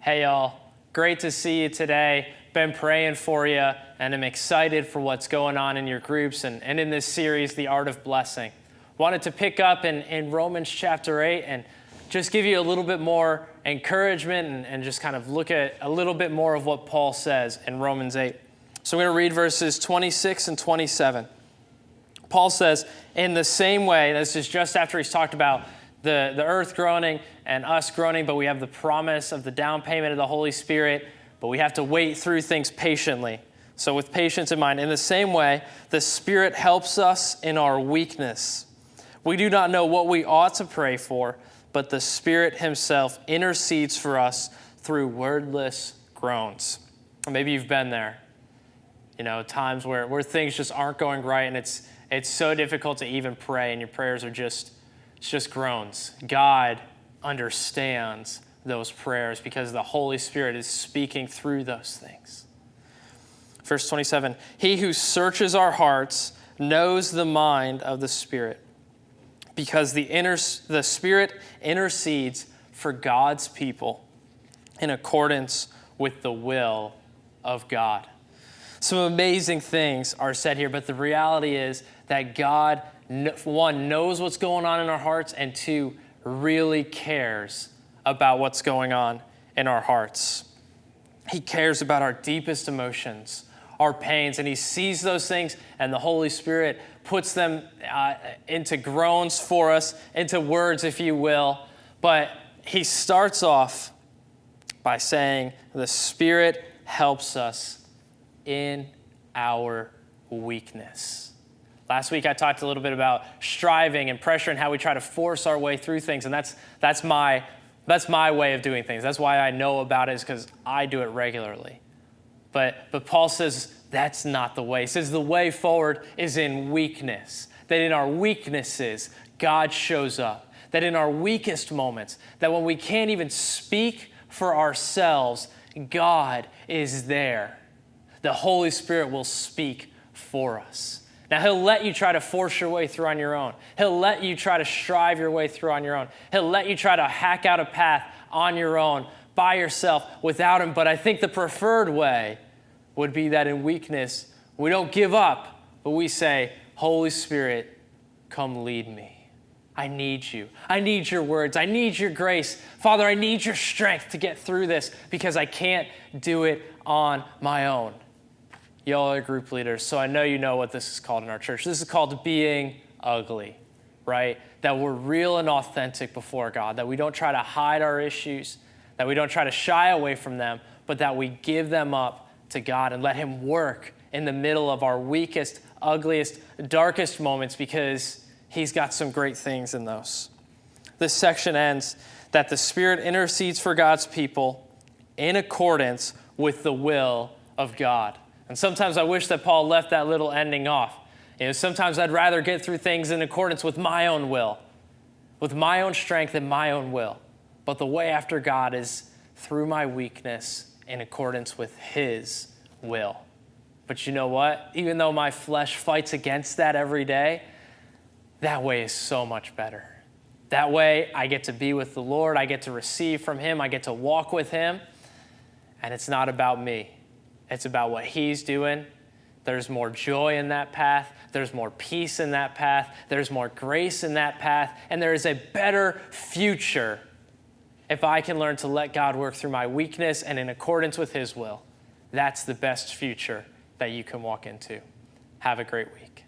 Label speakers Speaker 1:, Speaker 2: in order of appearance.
Speaker 1: Hey y'all, great to see you today. Been praying for you, and I'm excited for what's going on in your groups and in this series, The Art of Blessing. Wanted to pick up in Romans chapter 8 and just give you a little bit more encouragement and just kind of look at a little bit more of what Paul says in Romans 8. So we're going to read verses 26 and 27. Paul says, in the same way, this is just after he's talked about the earth groaning and us groaning, but we have the promise of the down payment of the Holy Spirit, but we have to wait through things patiently. So with patience in mind, in the same way, the Spirit helps us in our weakness. We do not know what we ought to pray for, but the Spirit himself intercedes for us through wordless groans. Or maybe you've been there. You know, times where things just aren't going right, and it's so difficult to even pray, and your prayers are just groans. God understands those prayers because the Holy Spirit is speaking through those things. Verse 27, he who searches our hearts knows the mind of the Spirit, because the Spirit intercedes for God's people in accordance with the will of God. Some amazing things are said here, but the reality is that God, one, knows what's going on in our hearts, and two, really cares about what's going on in our hearts. He cares about our deepest emotions, our pains, and he sees those things, and the Holy Spirit puts them into groans for us, into words, if you will. But he starts off by saying the Spirit helps us in our weakness. Last week I talked a little bit about striving and pressure and how we try to force our way through things, and that's my way of doing things. That's why I know about it, is because I do it regularly. But Paul says that's not the way. He says the way forward is in weakness. That in our weaknesses, God shows up. That in our weakest moments, that when we can't even speak for ourselves, God is there. The Holy Spirit will speak for us. Now, he'll let you try to force your way through on your own. He'll let you try to strive your way through on your own. He'll let you try to hack out a path on your own, by yourself, without him. But I think the preferred way would be that in weakness, we don't give up, but we say, Holy Spirit, come lead me. I need you. I need your words. I need your grace. Father, I need your strength to get through this because I can't do it on my own. Y'all are group leaders, so I know you know what this is called in our church. This is called being ugly, right? That we're real and authentic before God, that we don't try to hide our issues, that we don't try to shy away from them, but that we give them up to God and let him work in the middle of our weakest, ugliest, darkest moments, because he's got some great things in those. This section ends that the Spirit intercedes for God's people in accordance with the will of God. And sometimes I wish that Paul left that little ending off. You know, sometimes I'd rather get through things in accordance with my own will, with my own strength and my own will. But the way after God is through my weakness in accordance with his will. But you know what? Even though my flesh fights against that every day, that way is so much better. That way I get to be with the Lord. I get to receive from him. I get to walk with him. And it's not about me. It's about what he's doing. There's more joy in that path. There's more peace in that path. There's more grace in that path. And there is a better future if I can learn to let God work through my weakness and in accordance with his will. That's the best future that you can walk into. Have a great week.